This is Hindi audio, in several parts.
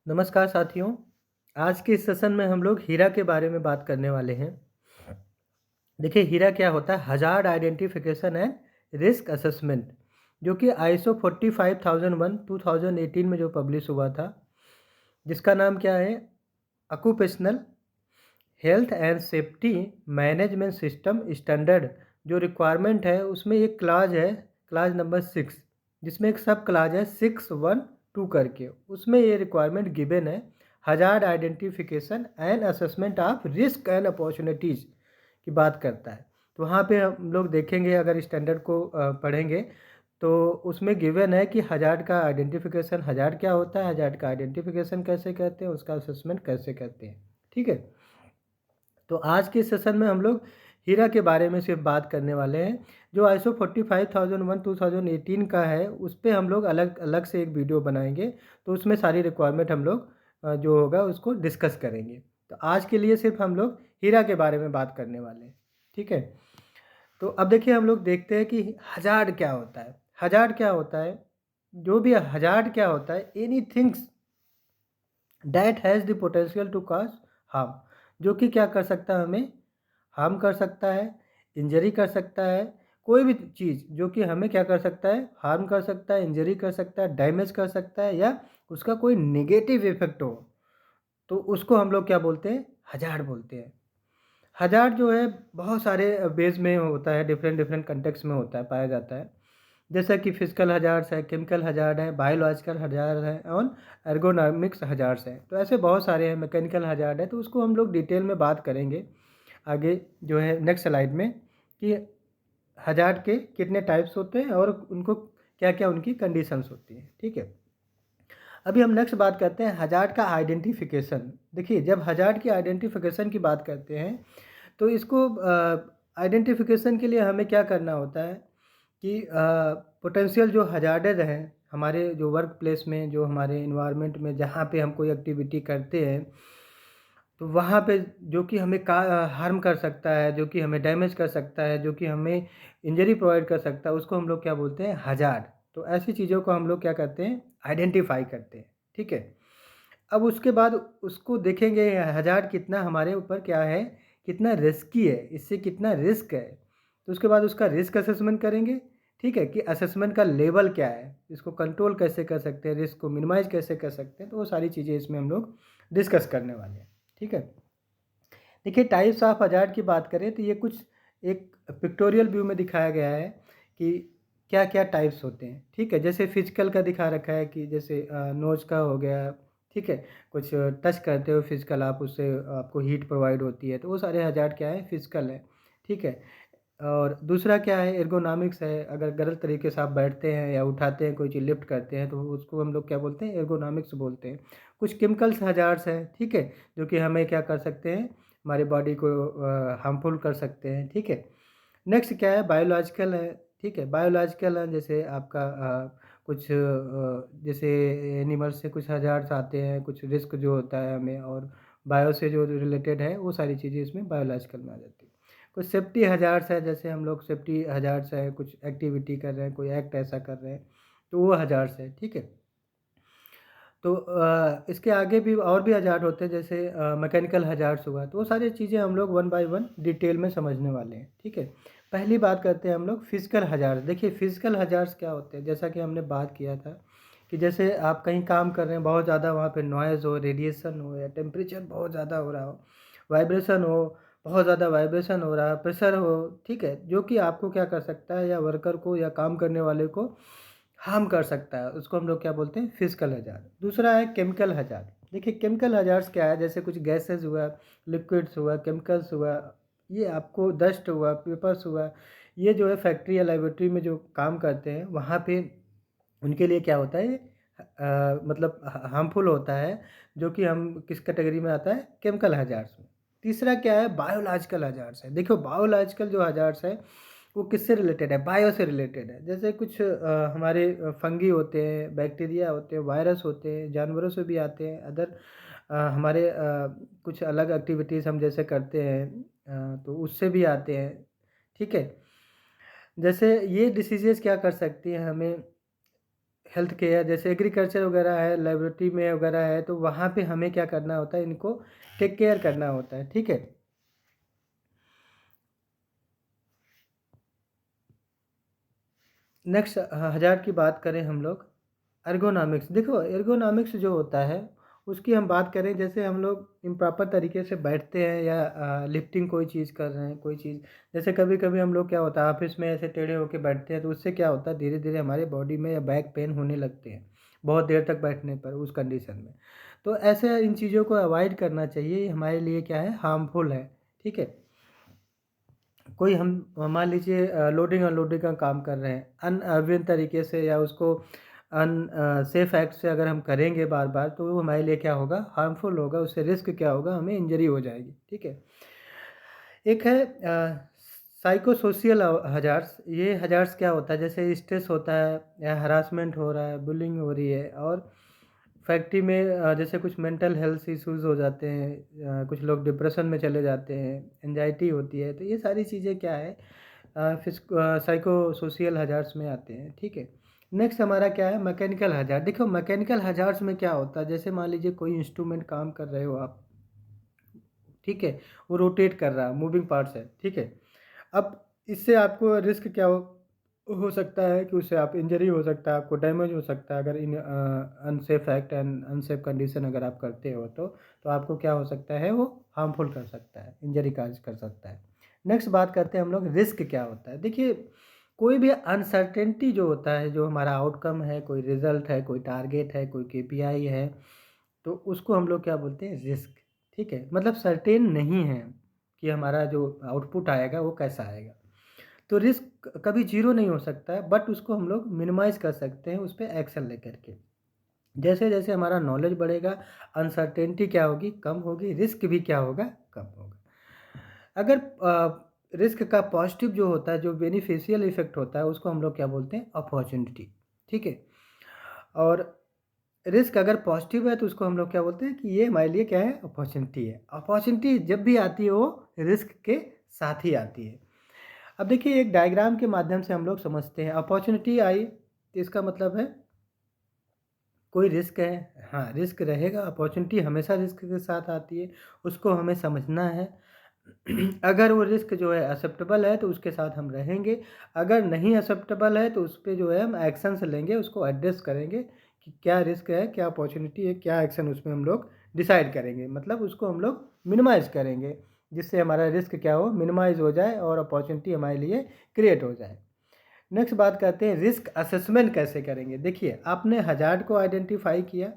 नमस्कार साथियों। आज के इस सेशन में हम लोग हीरा के बारे में बात करने वाले हैं। देखिए हीरा क्या होता है, hazard identification and risk assessment, जो कि आईएसओ 45001 2018 में जो पब्लिश हुआ था, जिसका नाम क्या है, occupational health and safety management system standard. जो रिक्वायरमेंट है उसमें एक क्लाज है, क्लाज नंबर 6, जिसमें एक सब क्लाज है 612 करके, उसमें ये रिक्वायरमेंट गिवन है। Hazard identification and assessment of risk and opportunities की बात करता है। तो वहाँ पे हम लोग देखेंगे, अगर स्टैंडर्ड को पढ़ेंगे तो उसमें गिवन है कि हज़ार्ड का आइडेंटिफिकेशन, हज़ार्ड क्या होता है, हज़ार्ड का आइडेंटिफिकेशन कैसे करते हैं, उसका असेसमेंट कैसे करते हैं। ठीक है। तो आज के सेशन में हम लोग हीरा के बारे में सिर्फ बात करने वाले हैं। जो आईएसओ 45001 2018 का है, उस पे हम लोग अलग अलग से एक वीडियो बनाएंगे। तो उसमें सारी रिक्वायरमेंट हम लोग जो होगा उसको डिस्कस करेंगे। तो आज के लिए सिर्फ हम लोग हीरा के बारे में बात करने वाले हैं। ठीक है। तो अब देखिए हम लोग देखते हैं कि हज़ार्ड क्या होता है। हज़ार्ड क्या होता है, जो भी हज़ार्ड क्या होता है, any things that has the potential to cause harm, जो कि क्या कर सकता है, हमें हार्म कर सकता है, इंजरी कर सकता है। कोई भी चीज़ जो कि हमें क्या कर सकता है, हार्म कर सकता है, इंजरी कर सकता है, डैमेज कर सकता है, या उसका कोई नेगेटिव इफेक्ट हो, तो उसको हम लोग क्या बोलते हैं, हज़ार्ड बोलते हैं। हज़ार्ड जो है बहुत सारे वेज में होता है, डिफरेंट डिफरेंट कंटेक्स्ट में होता है, पाया जाता है। जैसा कि फिजिकल हज़ार्ड्स है, केमिकल हज़ार्ड है, बायोलॉजिकल हज़ार्ड है और एर्गोनॉमिक्स हज़ार्ड्स है। तो ऐसे बहुत सारे हैं। मैकेनिकल हज़ार्ड है, तो उसको हम लोग डिटेल में बात करेंगे आगे जो है नेक्स्ट स्लाइड में, कि हज़ार्ड के कितने टाइप्स होते हैं और उनको क्या क्या उनकी कंडीशंस होती हैं। ठीक है। अभी हम नेक्स्ट बात करते हैं हज़ार्ड का आइडेंटिफिकेशन। देखिए जब हज़ार्ड की आइडेंटिफिकेशन की बात करते हैं, तो इसको आइडेंटिफिकेशन के लिए हमें क्या करना होता है कि पोटेंशियल जो हज़ार्डेड हैं हमारे जो वर्क प्लेस में, जो हमारे इन्वायरमेंट में, जहाँ पे हम कोई एक्टिविटी करते हैं, तो वहाँ पे जो कि हमें हार्म कर सकता है, जो कि हमें डैमेज कर सकता है, जो कि हमें इंजरी प्रोवाइड कर सकता है, उसको हम लोग क्या बोलते हैं, हज़ार्ड। तो ऐसी चीज़ों को हम लोग क्या करते हैं, आइडेंटिफाई करते हैं। ठीक है। अब उसके बाद उसको देखेंगे हज़ार्ड कितना हमारे ऊपर क्या है, कितना रिस्की है, इससे कितना रिस्क है। तो उसके बाद उसका रिस्क असेसमेंट करेंगे। ठीक है, कि असेसमेंट का लेवल क्या है, इसको कंट्रोल कैसे कर सकते हैं, रिस्क को मिनिमाइज़ कैसे कर सकते हैं। तो वो सारी चीज़ें इसमें हम लोग डिस्कस करने वाले हैं। ठीक है। देखिए टाइप्स ऑफ हज़ार्ड की बात करें तो ये कुछ एक पिक्टोरियल व्यू में दिखाया गया है कि क्या क्या टाइप्स होते हैं। ठीक है। जैसे फिजिकल का दिखा रखा है कि जैसे नोज का हो गया। ठीक है। कुछ टच करते हो फिजिकल आप, उससे आपको हीट प्रोवाइड होती है, तो वो सारे हज़ार्ड क्या है, फिजिकल है। ठीक है। और दूसरा क्या है, एर्गोनॉमिक्स है। अगर गलत तरीके से आप बैठते हैं या उठाते हैं, कोई चीज़ लिफ्ट करते हैं, तो उसको हम लोग क्या बोलते हैं, एर्गोनॉमिक्स बोलते हैं। कुछ केमिकल्स हज़ार्ड्स हैं। ठीक है। जो कि हमें क्या कर सकते हैं, हमारी बॉडी को हार्मफुल कर सकते हैं। ठीक है। नेक्स्ट क्या है, बायोलॉजिकल है। ठीक है। बायोलॉजिकल है जैसे आपका कुछ जैसे एनिमल्स से कुछ हज़ार्ड्स आते हैं, कुछ रिस्क जो होता है हमें, और बायो से जो रिलेटेड है वो सारी चीज़ें इसमें बायोलॉजिकल में आ जाती है। कुछ सेफ्टी हज़ार्ड्स है, जैसे हम लोग सेफ्टी हज़ार्ड्स है, कुछ एक्टिविटी कर रहे हैं, कोई एक्ट ऐसा कर रहे हैं, तो वो हज़ार्ड्स है। ठीक है। तो इसके आगे भी और भी हज़ार्ड होते हैं, जैसे मैकेनिकल हज़ार्ड्स हुआ। तो वो सारी चीज़ें हम लोग वन बाय वन डिटेल में समझने वाले हैं। ठीक है। पहली बात करते हैं हम लोग फिजिकल हज़ार्ड्स। देखिए फिजिकल हज़ार्ड्स क्या होते हैं, जैसा कि हमने बात किया था कि जैसे आप कहीं काम कर रहे हैं, बहुत ज़्यादा वहाँ पे नॉइज़ हो, रेडिएशन हो, या टेम्परेचर बहुत ज़्यादा हो रहा हो, वाइब्रेशन हो, बहुत ज़्यादा वाइब्रेशन हो रहा है, प्रेशर हो। ठीक है। जो कि आपको क्या कर सकता है, या वर्कर को या काम करने वाले को हार्म कर सकता है, उसको हम लोग क्या बोलते हैं, फिजिकल हज़ार्ड। दूसरा है केमिकल हज़ार्ड। देखिए केमिकल हज़ार्ड्स क्या है, जैसे कुछ गैसेज़ हुआ, लिक्विड्स हुआ, केमिकल्स हुआ, ये आपको डस्ट हुआ, पेपर्स हुआ, ये जो है फैक्ट्री या लेबोरेटरी में जो काम करते हैं, वहाँ पे उनके लिए क्या होता है, मतलब हार्मफुल होता है, जो कि हम किस कैटेगरी में आता है, केमिकल हज़ार्ड्स में। तीसरा क्या है, बायोलॉजिकल हज़ार्ड्स है। देखो बायोलॉजिकल जो हज़ार्ड्स है वो किससे रिलेटेड है, बायो से रिलेटेड है। जैसे कुछ हमारे फंगी होते हैं, बैक्टीरिया होते हैं, वायरस होते हैं, जानवरों से भी आते हैं, अदर हमारे कुछ अलग एक्टिविटीज़ हम जैसे करते हैं, तो उससे भी आते हैं। ठीक है। जैसे ये डिसीजेज़ क्या कर सकती हैं, हमें हेल्थ केयर जैसे एग्रीकल्चर वगैरह है, लेबोरेटरी में वगैरह है, तो वहाँ पे हमें क्या करना होता है, इनको टेक केयर करना होता है, ठीक है। नेक्स्ट हज़ार की बात करें हम लोग, एर्गोनॉमिक्स। देखो एर्गोनॉमिक्स जो होता है उसकी हम बात करें, जैसे हम लोग इम्प्रॉपर तरीके से बैठते हैं या लिफ्टिंग कोई चीज़ कर रहे हैं, कोई चीज़ जैसे कभी कभी हम लोग क्या होता है ऑफिस में ऐसे टेढ़े होकर बैठते हैं, तो उससे क्या होता है धीरे धीरे हमारे बॉडी में या बैक पेन होने लगते हैं बहुत देर तक बैठने पर उस कंडीशन में। तो ऐसे इन चीज़ों को अवॉइड करना चाहिए, ये हमारे लिए क्या है, हार्मफुल है, ठीक है। कोई हम मान लीजिए लोडिंग अनलोडिंग का काम कर रहे हैं अनअर्विन तरीके से, या उसको अन सेफ एक्ट से अगर हम करेंगे बार बार, तो वो हमारे लिए क्या होगा, हार्मफुल होगा, उससे रिस्क क्या होगा, हमें इंजरी हो जाएगी, ठीक है। एक है साइको सोशल हजार्स। ये हजार्स क्या होता है, जैसे स्ट्रेस होता है या हरासमेंट हो रहा है, बुलिंग हो रही है, और फैक्ट्री में जैसे कुछ मेंटल हेल्थ इश्यूज हो जाते हैं, कुछ लोग डिप्रेशन में चले जाते हैं, एंजाइटी होती है, तो ये सारी चीज़ें क्या है साइको सोशल हजार्ड्स में आते हैं, ठीक है। नेक्स्ट हमारा क्या है, मैकेनिकल हजार्ड। देखो मैकेनिकल हजार्ड्स में क्या होता है, जैसे मान लीजिए कोई इंस्ट्रूमेंट काम कर रहे हो आप, ठीक है, वो रोटेट कर रहा है, मूविंग पार्ट्स है, ठीक है। अब इससे आपको रिस्क क्या हो सकता है कि उससे आप इंजरी हो सकता है, आपको डैमेज हो सकता है, अगर इन unsafe act and unsafe condition अगर आप करते हो तो आपको क्या हो सकता है, वो हार्मफुल कर सकता है, इंजरी काज कर सकता है। नेक्स्ट बात करते हैं हम लोग, रिस्क क्या होता है। देखिए कोई भी अनसर्टेनिटी जो होता है, जो हमारा आउटकम है, कोई रिजल्ट है, कोई टारगेट है, कोई केपीआई है, तो उसको हम लोग क्या बोलते हैं, रिस्क, ठीक है। मतलब सर्टेन नहीं है कि हमारा जो आउटपुट आएगा वो कैसा आएगा, तो रिस्क कभी जीरो नहीं हो सकता है, बट उसको हम लोग मिनिमाइज कर सकते हैं उस पर एक्शन लेकर के। जैसे जैसे हमारा नॉलेज बढ़ेगा, अनसर्टेनिटी क्या होगी, कम होगी, रिस्क भी क्या होगा, कम होगा। अगर रिस्क का पॉजिटिव जो होता है, जो बेनिफिशियल इफेक्ट होता है, उसको हम लोग क्या बोलते हैं, अपॉर्चुनिटी, ठीक है। और रिस्क अगर पॉजिटिव है तो उसको हम लोग क्या बोलते हैं कि ये हमारे लिए क्या है, अपॉर्चुनिटी है। अपॉर्चुनिटी जब भी आती है वो रिस्क के साथ ही आती है। अब देखिए एक डायग्राम के माध्यम से हम लोग समझते हैं, अपॉर्चुनिटी आई तो इसका मतलब है कोई रिस्क है, हाँ रिस्क रहेगा, अपॉर्चुनिटी हमेशा रिस्क के साथ आती है, उसको हमें समझना है। अगर वो रिस्क जो है एक्सेप्टेबल है तो उसके साथ हम रहेंगे, अगर नहीं एक्सेप्टेबल है तो उस पर जो है हम एक्शंस लेंगे, उसको एड्रेस करेंगे कि क्या रिस्क है, क्या अपॉर्चुनिटी है, क्या एक्शन उसमें हम लोग डिसाइड करेंगे, मतलब उसको हम लोग मिनिमाइज करेंगे, जिससे हमारा रिस्क क्या हो, मिनिमाइज हो जाए और अपॉर्चुनिटी हमारे लिए क्रिएट हो जाए। नेक्स्ट बात करते हैं रिस्क असेसमेंट कैसे करेंगे। देखिए आपने हजार्ड को आइडेंटिफाई किया,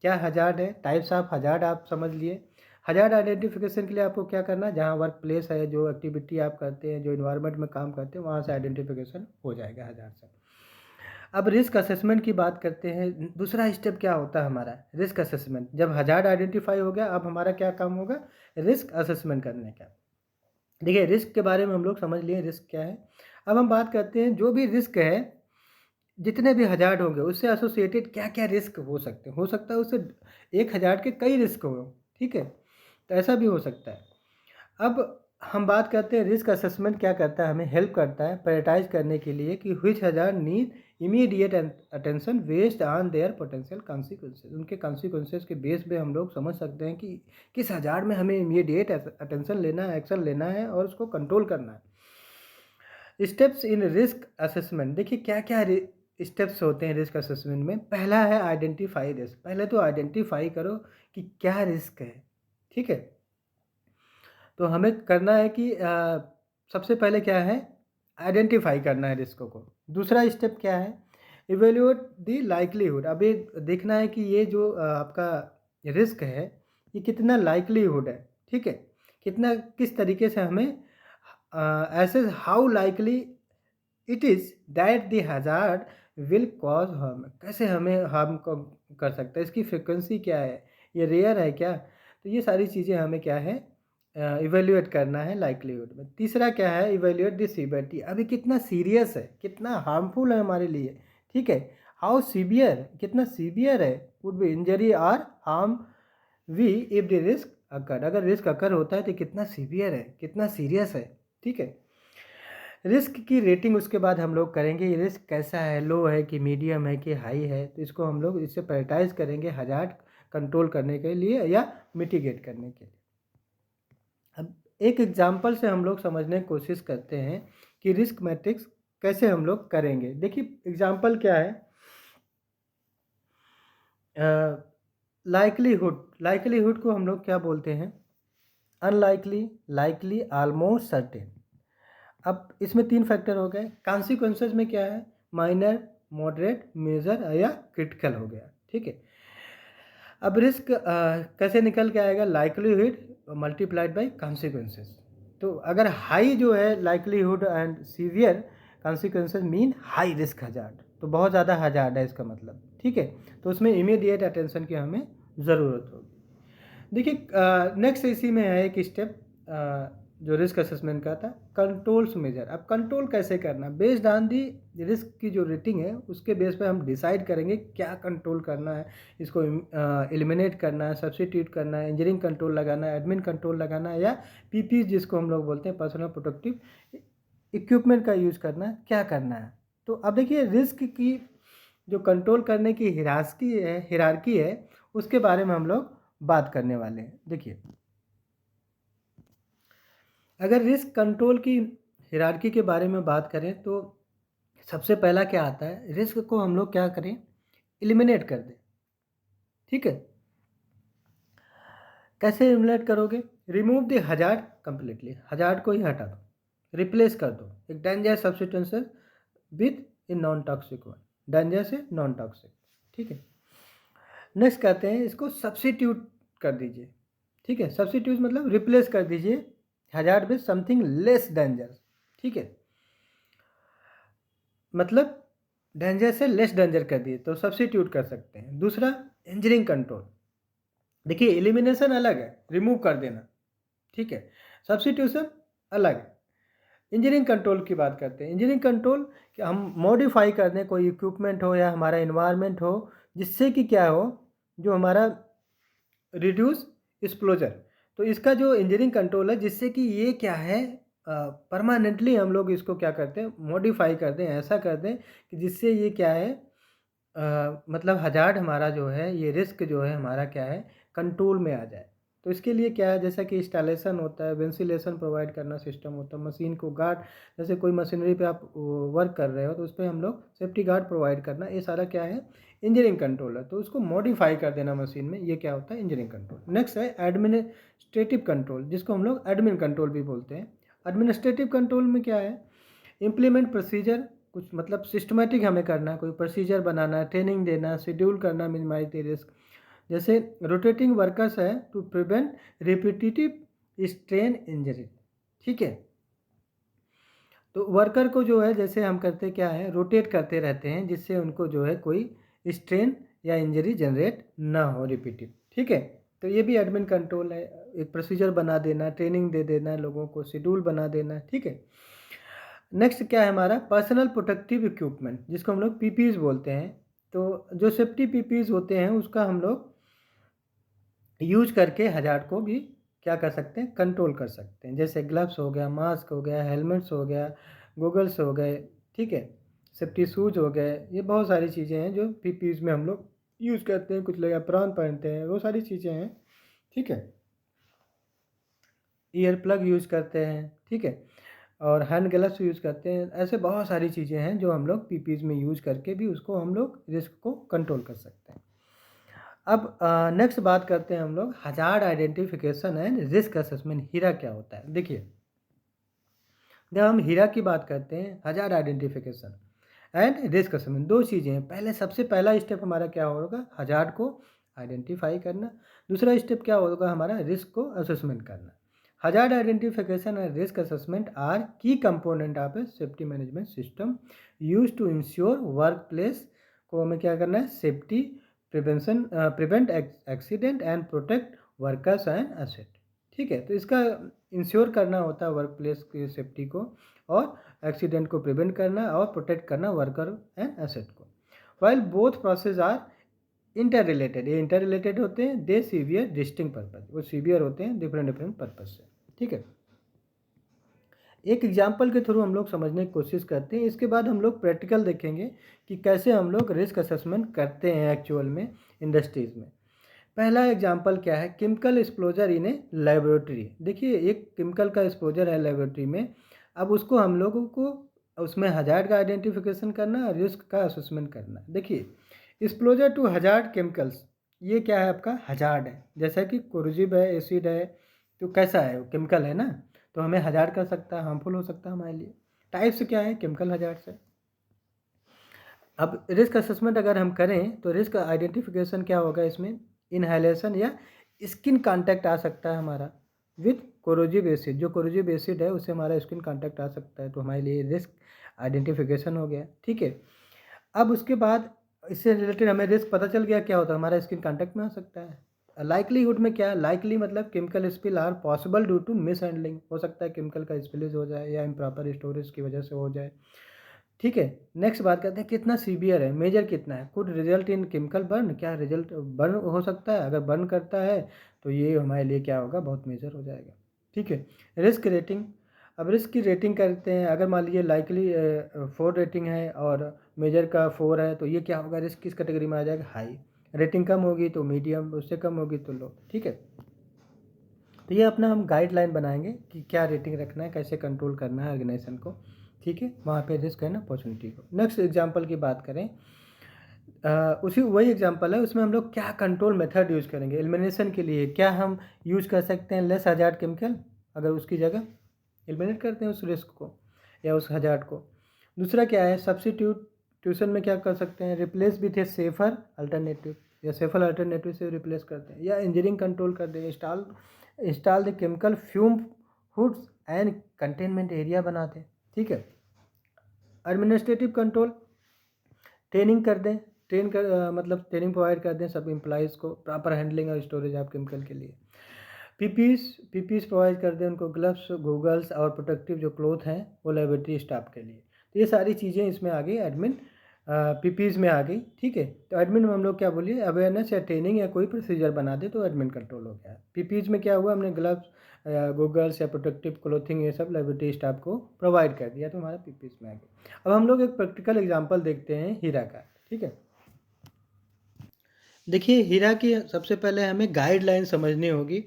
क्या हजार्ड है, टाइप्स ऑफ हजार्ड आप समझ लिए। हजार्ड आइडेंटिफिकेशन के लिए आपको क्या करना है, जहाँ वर्क प्लेस है, जो एक्टिविटी आप करते हैं, जो इन्वायरमेंट में काम करते हैं, वहाँ से आइडेंटिफिकेशन हो जाएगा हजार्ड से। अब रिस्क असेसमेंट की बात करते हैं, दूसरा स्टेप क्या होता है हमारा, रिस्क असेसमेंट। जब हजार्ड आइडेंटिफाई हो गया, अब हमारा क्या काम होगा, रिस्क असेसमेंट करने का। देखिए रिस्क के बारे में हम लोग समझ लिए रिस्क क्या है। अब हम बात करते हैं जो भी रिस्क है, जितने भी हज़ार्ड होंगे उससे एसोसिएटेड क्या क्या रिस्क हो सकता है उससे एक हज़ार्ड के कई रिस्क हो, ठीक है, तो ऐसा भी हो सकता है। अब हम बात करते हैं रिस्क असेसमेंट क्या करता है, हमें हेल्प करता है प्रायोरिटाइज करने के लिए कि which hazard need immediate attention based on their potential consequences. उनके कॉन्सिक्वेंसेज के बेस पे हम लोग समझ सकते हैं कि किस हज़ार्ड में हमें इमीडिएट अटेंशन लेना है, एक्शन लेना है और उसको कंट्रोल करना है। Steps in risk assessment. देखिए क्या क्या स्टेप्स होते हैं रिस्क असेसमेंट में। पहला है आइडेंटिफाई रिस्क। पहले तो आइडेंटिफाई करो कि क्या रिस्क है, ठीक है। तो हमें करना है कि सबसे पहले क्या है, आइडेंटिफाई करना है रिस्क को। दूसरा स्टेप क्या है, इवेल्यूएट द लाइकलीहुड। अभी देखना है कि ये जो आपका रिस्क है ये कितना लाइकलीहुड है, ठीक है, कितना किस तरीके से हमें ऐसे how likely it is that the hazard will cause harm. कैसे हमें हार्म को कर सकता है, इसकी फ्रिक्वेंसी क्या है, ये रेयर है क्या, तो ये सारी चीज़ें हमें क्या है इवेल्युएट करना है लाइक्लीहुड में। तीसरा क्या है, इवेल्युएट द सीवियरिटी। अभी कितना सीरियस है, कितना हार्मफुल है हमारे लिए, ठीक है, हाउ सीवियर, कितना सीवियर है, वुड बी इंजरी और harm we if the risk occur. अगर रिस्क अकर होता है तो कितना सीवियर है, कितना सीरियस है, ठीक है। रिस्क की रेटिंग उसके बाद हम लोग करेंगे, ये रिस्क कैसा है, लो है कि मीडियम है कि हाई है, तो इसको हम लोग इससे प्रायोरिटाइज करेंगे हजार्ड कंट्रोल करने के लिए या मिटिगेट करने के लिए। अब एक एग्जांपल से हम लोग समझने की कोशिश करते हैं कि रिस्क मैट्रिक्स कैसे हम लोग करेंगे। देखिए एग्जांपल क्या है, लाइकलीहुड को हम लोग क्या बोलते हैं, अनलाइकली, लाइकली, ऑलमोस्ट सर्टेन। अब इसमें 3 फैक्टर हो गए। कॉन्सिक्वेंसेस में क्या है, माइनर, मॉडरेट, मेजर या क्रिटिकल हो गया, ठीक है। अब रिस्क कैसे निकल के आएगा, लाइकलीहुड मल्टीप्लाइड बाय कॉन्सिक्वेंसेस। तो अगर हाई जो है likelihood and severe consequences mean high risk hazard, तो बहुत ज़्यादा हजार्ड है इसका मतलब, ठीक है। तो उसमें इमीडिएट अटेंशन की हमें ज़रूरत होगी। देखिए नेक्स्ट इसी में है एक स्टेप जो रिस्क असेसमेंट का था, कंट्रोल्स मेजर। अब कंट्रोल कैसे करना, बेस्ड ऑन दी रिस्क की जो रेटिंग है उसके बेस पे हम डिसाइड करेंगे क्या कंट्रोल करना है, इसको एलिमिनेट करना है, सब्स्टिट्यूट करना है, इंजीनियरिंग कंट्रोल लगाना है, एडमिन कंट्रोल लगाना है, या पीपी जिसको हम लोग बोलते हैं पर्सनल प्रोटेक्टिव इक्विपमेंट का यूज़ करना है, क्या करना है। तो अब देखिए रिस्क की जो कंट्रोल करने की हिरार्की है उसके बारे में हम लोग बात करने वाले हैं। देखिए अगर रिस्क कंट्रोल की हिरार्की के बारे में बात करें तो सबसे पहला क्या आता है, रिस्क को हम लोग क्या करें, एलिमिनेट कर दें, ठीक है। कैसे एलिमिनेट करोगे, remove the hazard completely, hazard को ही हटा दो, रिप्लेस कर दो एक danger substance with in non toxic one, danger से नॉन टॉक्सिक, ठीक है। नेक्स्ट कहते हैं इसको सब्स्टिट्यूट कर दीजिए, ठीक है। सब्स्टिट्यूट मतलब रिप्लेस कर दीजिए hazard with something less danger, ठीक है। मतलब डेंजर से लेस डेंजर कर दिए तो सब्स्टिट्यूट कर सकते हैं। दूसरा इंजीनियरिंग कंट्रोल, देखिए एलिमिनेशन अलग है, रिमूव कर देना, ठीक है। सब्स्टिट्यूशन अलग है। इंजीनियरिंग कंट्रोल की बात करते हैं। इंजीनियरिंग कंट्रोल कि हम मॉडिफाई कर दें, कोई इक्विपमेंट हो या हमारा इन्वायरमेंट हो जिससे कि क्या हो, जो हमारा रिड्यूस एक्सप्लोजर। तो इसका जो इंजीनियरिंग कंट्रोल है जिससे कि ये क्या है, परमानेंटली हम लोग इसको क्या करते हैं, मॉडिफाई कर दें, ऐसा कर दें कि जिससे ये क्या है, मतलब हजार्ड हमारा जो है, ये रिस्क जो है हमारा क्या है, कंट्रोल में आ जाए। तो इसके लिए क्या है, जैसा कि इंस्टॉलेशन होता है, वेंटिलेशन प्रोवाइड करना सिस्टम होता है, मशीन को गार्ड, जैसे कोई मशीनरी पे आप वर्क कर रहे हो तो उस पर हम लोग सेफ्टी गार्ड प्रोवाइड करना, ये सारा क्या है, इंजीनियरिंग कंट्रोल है। तो उसको मॉडिफाई कर देना मशीन में, ये क्या होता है, इंजीनियरिंग कंट्रोल। नेक्स्ट है एडमिनिस्ट्रेटिव कंट्रोल, जिसको हम लोग एडमिन कंट्रोल भी बोलते हैं। एडमिनिस्ट्रेटिव कंट्रोल में क्या है, इम्प्लीमेंट प्रोसीजर, कुछ मतलब सिस्टमेटिक हमें करना है, कोई प्रोसीजर बनाना, ट्रेनिंग देना, शेड्यूल करना, मिनिमाइज द रिस्क। जैसे रोटेटिंग वर्कर्स है to prevent repetitive strain injury, ठीक है। तो वर्कर को जो है, जैसे हम करते क्या है, रोटेट करते रहते हैं जिससे उनको जो है कोई स्ट्रेन या इंजरी जनरेट ना हो रिपीटिव, ठीक है। तो ये भी एडमिन कंट्रोल है, एक प्रोसीजर बना देना, ट्रेनिंग दे देना, लोगों को शेड्यूल बना देना, ठीक है। नेक्स्ट क्या है हमारा, पर्सनल प्रोटेक्टिव इक्विपमेंट, जिसको हम लोग पीपीज बोलते हैं। तो जो सेफ्टी पीपीज होते हैं उसका हम लोग यूज करके हजार्ड को भी क्या कर सकते हैं, कंट्रोल कर सकते हैं। जैसे ग्लव्स हो गया, मास्क हो गया, हेलमेट्स हो गया, गूगल्स हो गए, ठीक है, सेफ्टी शूज हो गए, ये बहुत सारी चीज़ें हैं जो पीपीज में हम लोग यूज़ करते हैं। कुछ लोग एप्रॉन पहनते हैं, वो सारी चीज़ें हैं, ठीक है। ईयर प्लग यूज़ करते हैं, ठीक है, और हैंड ग्लव्स यूज़ करते हैं। ऐसे बहुत सारी चीज़ें हैं जो हम लोग पीपीज में यूज़ करके भी उसको हम लोग रिस्क को कंट्रोल कर सकते हैं। अब नेक्स्ट बात करते हैं हम लोग hazard identification and risk assessment, HIRA क्या होता है। देखिए जब हम हीरा की बात करते हैं, hazard identification and risk assessment, दो चीज़ें हैं। पहले सबसे पहला स्टेप हमारा क्या होगा, हजार्ड को आइडेंटिफाई करना। दूसरा स्टेप क्या होगा हमारा, रिस्क को असेसमेंट करना। Hazard identification and risk assessment are key component of a safety management system use to ensure work place को हमें क्या करना है, safety, prevent accident and protect workers and asset, ठीक है। तो इसका इंश्योर करना होता है वर्क प्लेस की सेफ्टी को, और एक्सीडेंट को प्रिवेंट करना और प्रोटेक्ट करना वर्कर एंड एसेट को। While both process are inter related, ये इंटर रिलेटेड होते हैं, दे सीवियर डिस्टिंक्ट पर्पज, वो सीवियर होते हैं डिफरेंट डिफरेंट पर्पज से, ठीक है। एक एग्जाम्पल के थ्रू हम लोग समझने की कोशिश करते हैं, इसके बाद हम लोग प्रैक्टिकल देखेंगे कि कैसे हम लोग रिस्क असेसमेंट करते हैं एक्चुअल में इंडस्ट्रीज़ में। पहला एग्जाम्पल क्या है, chemical exposure in a laboratory. देखिए एक केमिकल का एक्सपोजर है लेबोरेटरी में, अब उसको हम लोगों को उसमें हजार्ड का आइडेंटिफिकेशन करना और रिस्क का असेसमेंट करना। देखिए एक्सपोजर टू हजार्ड केमिकल्स, ये क्या है आपका हजार्ड है, जैसा कि कोरोजिव है, एसिड है, तो कैसा है वो केमिकल है ना, तो हमें हजार्ड कर सकता है, हार्मफुल हो सकता है हमारे लिए। टाइप से क्या है, केमिकल हजार्ड से। अब रिस्क असेसमेंट अगर हम करें तो रिस्क आइडेंटिफिकेशन क्या होगा, इसमें इनहेलेशन या स्किन कांटेक्ट आ सकता है हमारा विथ कोरोजिव एसिड, जो कोरोजिव एसिड है उससे हमारा स्किन कांटेक्ट आ सकता है, तो हमारे लिए रिस्क आइडेंटिफिकेशन हो गया। ठीक है, अब उसके बाद इससे रिलेटेड हमें रिस्क पता चल गया क्या होता है, हमारा स्किन कांटेक्ट में आ सकता है। लाइकलीहुड में क्या है, लाइकली मतलब chemical spill are possible due to mishandling, हो सकता है केमिकल का स्पिलेज हो जाए या इम्प्रॉपर स्टोरेज की वजह से हो जाए। ठीक है, नेक्स्ट बात करते हैं कितना सीवियर है, मेजर कितना है, could result in chemical burn, क्या रिजल्ट बर्न हो सकता है, अगर बर्न करता है तो ये हमारे लिए क्या होगा, बहुत मेजर हो जाएगा। ठीक है, रिस्क रेटिंग, अब रिस्क की रेटिंग करते हैं, अगर मान लीजिए लाइकली 4 रेटिंग है और मेजर का 4 है, तो ये क्या होगा, रिस्क किस कैटेगरी में आ जाएगा, हाई। रेटिंग कम होगी तो मीडियम, उससे कम होगी तो लो। ठीक है, तो ये अपना हम गाइडलाइन बनाएंगे कि क्या रेटिंग रखना है, कैसे कंट्रोल करना है ऑर्गेनाइजेशन को। ठीक है, वहाँ पे रिस्क है ना अपॉर्चुनिटी को। नेक्स्ट एग्जांपल की बात करें, उसी वही एग्जांपल है, उसमें हम लोग क्या कंट्रोल मेथड यूज़ करेंगे एलिमिनेशन के लिए, क्या हम यूज कर सकते हैं लेस हजार्ड केमिकल, अगर उसकी जगह एलिमिनेट करते हैं उस रिस्क को या उस हजार्ड को। दूसरा क्या है, सब्स्टिट्यूशन में क्या कर सकते हैं, replace with A safer alternative, या सेफर अल्टरनेटिव से रिप्लेस करते हैं, या इंजीनियरिंग कंट्रोल कर दें, install the chemical fume hoods and containment area बनाते हैं। ठीक है, एडमिनिस्ट्रेटिव कंट्रोल, ट्रेनिंग कर दें, मतलब ट्रेनिंग प्रोवाइड कर दें सब एम्प्लॉयज़ को, प्रॉपर हैंडलिंग और स्टोरेज ऑफ केमिकल के लिए। पीपीज प्रोवाइड कर दें उनको, ग्लव्स, गूगल्स और प्रोटेक्टिव जो क्लोथ हैं वो लेबोरेटरी स्टाफ के लिए। तो ये सारी चीज़ें इसमें आ गई एडमिन, पीपीज में आ गई। ठीक है, तो एडमिन में हम लोग क्या बोलिए, अवेयरनेस या ट्रेनिंग या कोई प्रोसीजर बना दे तो एडमिन कंट्रोल हो गया। पीपीज में क्या हुआ, हमने ग्लव्स, गूगल्स या प्रोटेक्टिव क्लोथिंग ये सब लेबोरेटरी स्टाफ को प्रोवाइड कर दिया, तो हमारा पीपीज में आ गया। अब हम लोग एक प्रैक्टिकल एग्जाम्पल देखते हैं हीरा का। ठीक है, देखिए हीरा की सबसे पहले हमें गाइडलाइन समझनी होगी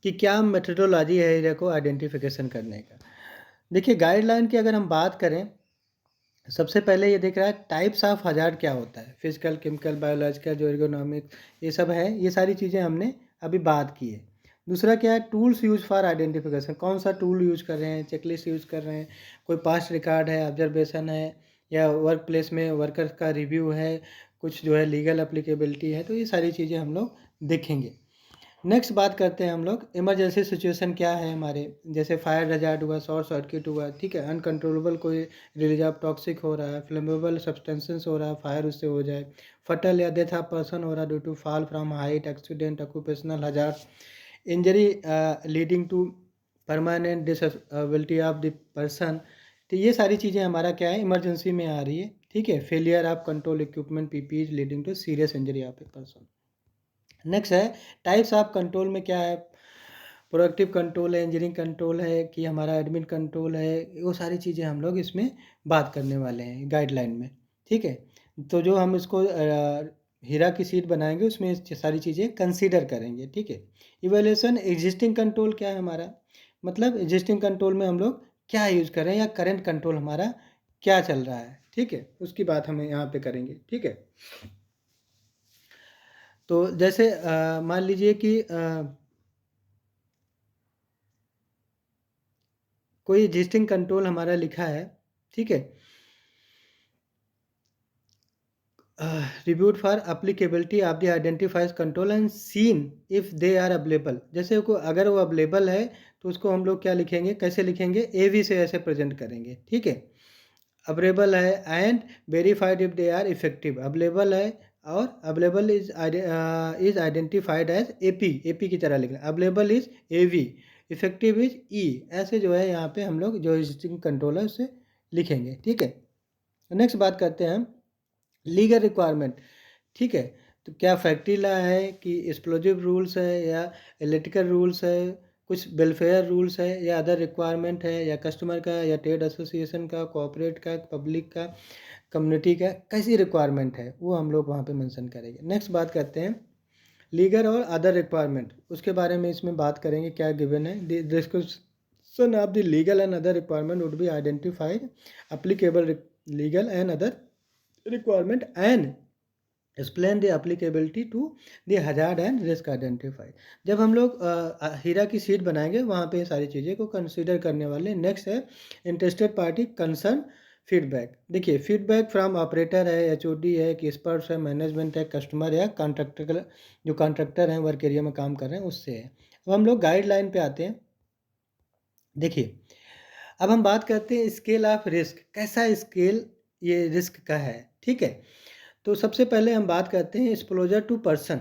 कि क्या मेथडोलॉजी है हीरा को आइडेंटिफिकेशन करने का। देखिए गाइडलाइन की अगर हम बात करें, सबसे पहले ये देख रहा है टाइप्स ऑफ हजार्ड क्या होता है, फिजिकल, केमिकल, बायोलॉजिकल, जो एर्गोनॉमिक, ये सब है, ये सारी चीज़ें हमने अभी बात की है। दूसरा क्या है, टूल्स यूज फॉर आइडेंटिफिकेशन, कौन सा टूल यूज कर रहे हैं, चेकलिस्ट यूज कर रहे हैं, कोई पास्ट रिकॉर्ड है, ऑब्जर्वेशन है, या वर्क प्लेस में वर्कर्स का रिव्यू है, कुछ जो है लीगल एप्लीकेबिलिटी है, तो ये सारी चीज़ें हम लोग देखेंगे। नेक्स्ट बात करते हैं हम लोग, इमरजेंसी सिचुएशन क्या है हमारे, जैसे फायर हजार्ड हुआ, शॉर्ट सर्किट हुआ, ठीक है, अनकंट्रोलेबल कोई रिलीज ऑफ टॉक्सिक हो रहा है, फ्लेमेबल सब्सटेंसेस हो रहा है, फायर उससे हो जाए, फटल या डेथ ऑफ पर्सन हो रहा है due to fall from height, accident, occupational hazard, injury leading to permanent disability of the person. तो ये सारी चीज़ें हमारा क्या है, इमरजेंसी में आ रही है। ठीक है, failure of control equipment PPEs leading to serious injury of a person. Next है टाइप्स ऑफ कंट्रोल में क्या है, प्रोएक्टिव कंट्रोल है, इंजीनियरिंग कंट्रोल है, कि हमारा एडमिन कंट्रोल है, वो सारी चीज़ें हम लोग इसमें बात करने वाले हैं गाइडलाइन में। ठीक है, तो जो हम इसको हीरा की सीट बनाएंगे उसमें सारी चीज़ें कंसीडर करेंगे। ठीक है, इवेल्यूशन एग्जिस्टिंग कंट्रोल क्या है हमारा, मतलब एग्जिस्टिंग कंट्रोल में हम लोग क्या यूज़ करें या करंट कंट्रोल हमारा क्या चल रहा है। ठीक है, उसकी बात हम यहाँ पे करेंगे। ठीक है, तो जैसे मान लीजिए कि कोई एग्जिस्टिंग कंट्रोल हमारा लिखा है। ठीक है, reviewed for applicability of the identifies control and seen if they are available, जैसे को अगर वो अवेलेबल है तो उसको हम लोग क्या लिखेंगे, कैसे लिखेंगे, एवी से ऐसे प्रेजेंट करेंगे। ठीक है, अवेलेबल है and verified if they are effective, available है और available is identified as AP, AP की तरह लिखना, available is AV, effective is E, ऐसे जो है यहाँ पे हम लोग जो एग्जिस्टिंग कंट्रोल है उससे लिखेंगे। ठीक है, नेक्स्ट बात करते हैं हम लीगल रिक्वायरमेंट। ठीक है, तो क्या फैक्ट्री लॉ है कि एक्सप्लोजिव रूल्स है या इलेक्ट्रिकल रूल्स है, कुछ वेलफेयर रूल्स है या अदर रिक्वायरमेंट है या कस्टमर का या ट्रेड एसोसिएशन का, कॉर्पोरेट का, पब्लिक का, कम्युनिटी का, कैसी रिक्वायरमेंट है वो हम लोग वहाँ पे मेंशन करेंगे। नेक्स्ट बात करते हैं लीगल और अदर रिक्वायरमेंट, उसके बारे में इसमें बात करेंगे क्या गिवन है। Discussion of the legal and other requirement would be identified applicable legal and other requirement and explain the applicability to the hazard and risk identify. जब हम लोग हीरा की सीट बनाएंगे वहाँ पे सारी चीज़ें को कंसीडर करने वाले। नेक्स्ट है इंटरेस्टेड पार्टी कंसर्न फीडबैक। देखिए फीडबैक फ्रॉम ऑपरेटर है, एचओडी है, एक्सपर्ट्स है, मैनेजमेंट है, कस्टमर या कॉन्ट्रैक्टर, जो कॉन्ट्रैक्टर हैं वर्क एरिया में काम कर रहे हैं उससे है। अब हम लोग गाइडलाइन पे आते हैं। देखिए अब हम बात करते हैं स्केल ऑफ रिस्क, कैसा स्केल ये रिस्क का है। ठीक है, तो सबसे पहले हम बात करते हैं exposure to person.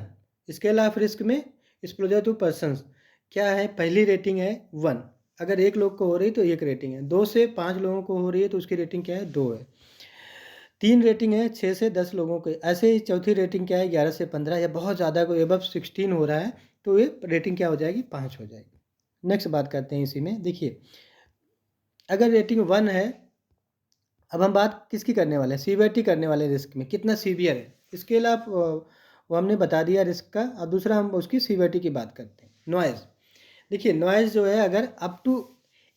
Scale of risk में एक्सपोजर टू पर्सन क्या है। पहली रेटिंग है 1, अगर एक लोग को हो रही तो 1 रेटिंग है। 2 से 5 लोगों को हो रही है तो उसकी रेटिंग क्या है, 2 है। 3 रेटिंग है 6 से 10 लोगों को। ऐसे ही चौथी रेटिंग क्या है 11 से 15, या बहुत ज़्यादा कोई एबव 16 हो रहा है तो ये रेटिंग क्या हो जाएगी, 5 हो जाएगी। नेक्स्ट बात करते हैं इसी में। देखिए अगर रेटिंग 1 है, अब हम बात किसकी करने वाले हैं, सीवियरिटी करने वाले रिस्क में, कितना सीवियर है। स्केल ऑफ वो हमने बता दिया रिस्क का। अब दूसरा हम उसकी सीवियरिटी की बात करते हैं। नॉइज़, देखिए नॉइज़ जो है अगर अप टू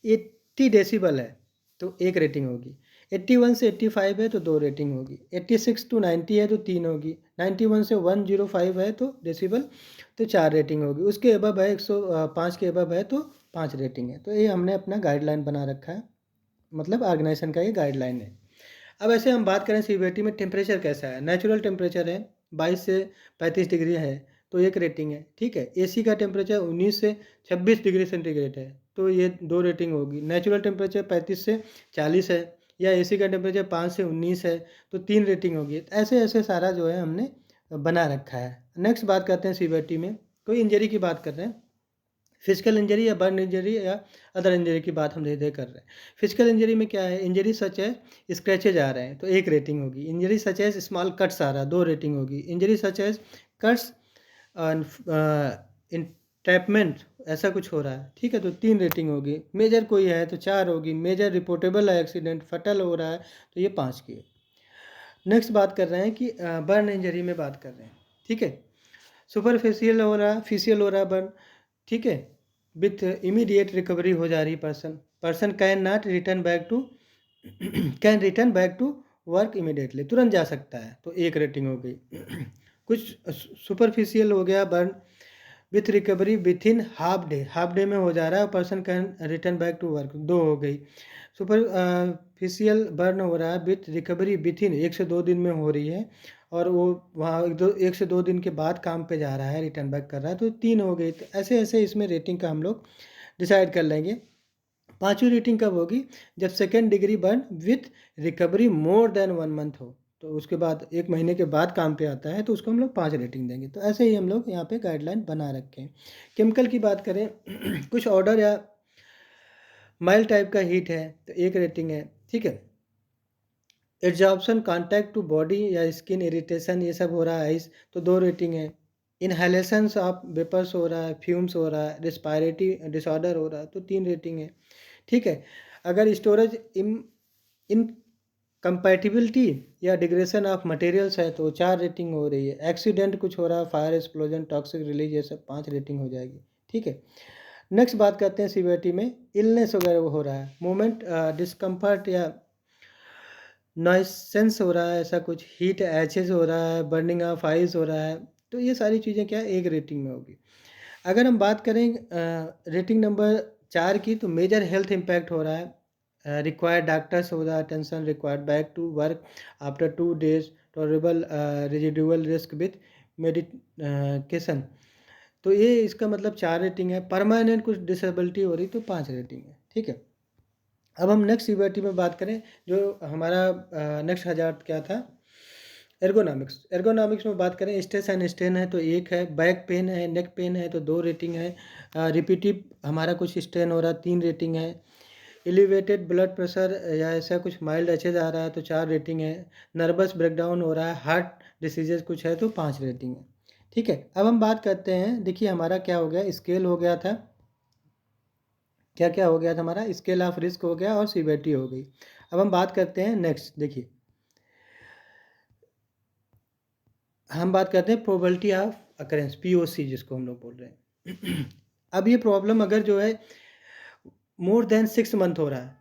80 डेसिबल है तो 1 रेटिंग होगी। 81 से 85 है तो 2 रेटिंग होगी। 86 टू 90 है तो 3 होगी। 91 से 105 है तो डेसिबल तो 4 रेटिंग होगी। उसके अबव है 105 के अबव है तो 5 रेटिंग है। तो ये हमने अपना गाइडलाइन बना रखा है, मतलब ऑर्गेनाइजेशन का ये गाइडलाइन है। अब ऐसे हम बात करें सीवियरिटी में, टेम्परेचर कैसा है। नेचुरल टेम्परेचर है 22 से 35 डिग्री है तो 1 रेटिंग है। ठीक है, एसी का टेम्परेचर 19 से 26 डिग्री सेंटीग्रेड है तो ये 2 रेटिंग होगी। नेचुरल टेम्परेचर 35 से 40 है या एसी का टेम्परेचर 5 से 19 है तो 3 रेटिंग होगी। ऐसे ऐसे सारा जो है हमने बना रखा है। नेक्स्ट बात करते हैं सीवियरिटी में, कोई इंजरी की बात कर रहे हैं, फिजिकल इंजरी या बर्न इंजरी या अदर इंजरी की बात हम धीरे कर रहे हैं। फिजिकल इंजरी में क्या है, इंजरी सच है स्क्रैचेज आ रहे हैं तो 1 रेटिंग होगी। इंजरी सच है स्मॉल कट्स आ रहा है 2 रेटिंग होगी। इंजरी सच है कट्स इंट्रैपमेंट ऐसा कुछ हो रहा है, ठीक है, तो 3 रेटिंग होगी। मेजर कोई है तो 4 होगी। मेजर रिपोर्टेबल है एक्सीडेंट, फटल हो रहा है तो ये 5 की है। नेक्स्ट बात कर रहे हैं कि बर्न इंजरी में बात कर रहे हैं। ठीक है, सुपरफिशियल हो रहा है, फिशियल हो रहा है बर्न, ठीक है, विथ इमीडिएट रिकवरी हो जा रही person can not return back to can return back to work immediately, तुरंत जा सकता है तो 1 रेटिंग हो गई। कुछ सुपरफिशियल हो गया burn with recovery within half day में हो जा रहा है, person can return back to work, 2 हो गई। सुपरफिशियल बर्न हो रहा है विथ रिकवरी विथ इन 1 से 2 दिन में हो रही है और वो वहाँ 1 से 2 दिन के बाद काम पे जा रहा है, रिटर्न बैक कर रहा है तो 3 हो गई। तो ऐसे ऐसे इसमें रेटिंग का हम लोग डिसाइड कर लेंगे। 5वीं रेटिंग कब होगी, जब 2nd degree burn with recovery more than 1 month हो, तो उसके बाद 1 महीने के बाद काम पे आता है तो उसको हम लोग 5 रेटिंग देंगे। तो ऐसे ही हम लोग यहाँ पे गाइडलाइन बना रखे हैं। केमिकल की बात करें कुछ ऑर्डर या माइल्ड टाइप का हीट है तो 1 रेटिंग है। ठीक है, एब्जॉर्प्शन कांटेक्ट टू बॉडी या स्किन इरिटेशन ये सब हो रहा है आइस तो 2 रेटिंग है। इनहेलेशंस ऑफ वेपर्स हो रहा है, फ्यूम्स हो रहा है, रिस्पायरेटरी डिसऑर्डर हो रहा है तो 3 रेटिंग है। ठीक है, अगर स्टोरेज इन कंपैटिबिलिटी या डिग्रेशन ऑफ मटेरियल्स है तो 4 रेटिंग हो रही है। एक्सीडेंट कुछ हो रहा है, फायर एक्सप्लोजन, टॉक्सिक रिलीज, ये सब 5 रेटिंग हो जाएगी। ठीक है, नेक्स्ट बात करते हैं सीवियरिटी में, इलनेस वगैरह हो रहा है, मोमेंट डिस्कम्फर्ट या नॉइसेंस हो रहा है, ऐसा कुछ हीट एचेस हो रहा है, बर्निंग ऑफ आइज हो रहा है तो ये सारी चीज़ें क्या है 1 रेटिंग में होगी। अगर हम बात करें रेटिंग नंबर 4 की तो मेजर हेल्थ इम्पैक्ट हो रहा है, रिक्वायर्ड डॉक्टर्स हो रहा है, attention required back to work after 2 days, tolerable residual risk with medication, तो ये इसका मतलब 4 रेटिंग है। परमानेंट कुछ डिसेबिलिटी हो रही तो 5 रेटिंग है। ठीक है, अब हम नेक्स्ट सीवियरिटी में बात करें, जो हमारा नेक्स्ट हज़ार क्या था, एर्गोनॉमिक्स में बात करें, स्ट्रेस एंड स्ट्रेन है तो 1 है, बैक पेन है, नेक पेन है तो 2 रेटिंग है, रिपीटिव हमारा कुछ स्ट्रेन हो रहा है 3 रेटिंग है, एलिवेटेड ब्लड प्रेशर या ऐसा कुछ माइल्ड एचेज आ रहा है तो 4 रेटिंग है, नर्वस ब्रेकडाउन हो रहा है, हार्ट डिसीजेज कुछ है तो 5 रेटिंग है। ठीक है, अब हम बात करते हैं, देखिए हमारा क्या हो गया, स्केल हो गया था क्या क्या हो गया था हमारा, स्केल ऑफ रिस्क हो गया और सीवियरिटी हो गई। अब हम बात करते हैं नेक्स्ट, देखिए हम बात करते हैं प्रोबेबिलिटी ऑफ अकरेंस, पीओसी जिसको हम लोग बोल रहे हैं। अब ये प्रॉब्लम अगर जो है मोर देन 6 मंथ हो रहा है,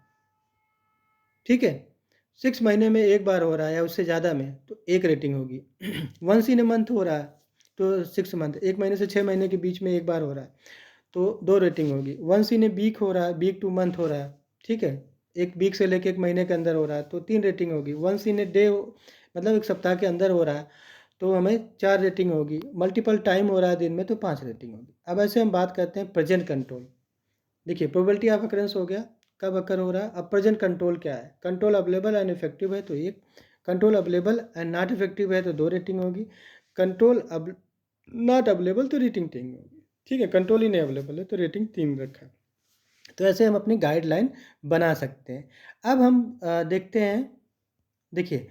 ठीक है, 6 महीने में एक बार हो रहा है या उससे ज़्यादा में, तो एक रेटिंग होगी। वंस इन ए मंथ हो रहा है तो 6 मंथ, 1 महीने से 6 महीने के बीच में एक बार हो रहा है तो 2 रेटिंग होगी। वंस इन ए वीक हो रहा है, वीक टू मंथ हो रहा है, ठीक है, एक वीक से लेके 1 महीने के अंदर हो रहा है तो 3 रेटिंग होगी। वंस इन ए डे मतलब एक सप्ताह के अंदर हो रहा है तो हमें 4 रेटिंग होगी। मल्टीपल टाइम हो रहा है दिन में तो 5 रेटिंग होगी। अब ऐसे हम बात करते हैं प्रेजेंट कंट्रोल। देखिए प्रोबेबिलिटी ऑफ अकरेंस हो गया, कब अकर हो रहा है। अब प्रेजेंट कंट्रोल क्या है, कंट्रोल अवेलेबल एंड इफेक्टिव है तो 1, control available and not effective है तो 2 रेटिंग होगी, कंट्रोल अब नॉट अवेलेबल तो रेटिंग 3 होगी, ठीक है, कंट्रोल ही नहीं अवेलेबल है तो रेटिंग 3 रखा है। तो ऐसे हम अपनी गाइडलाइन बना सकते हैं। अब हम देखते हैं, देखिए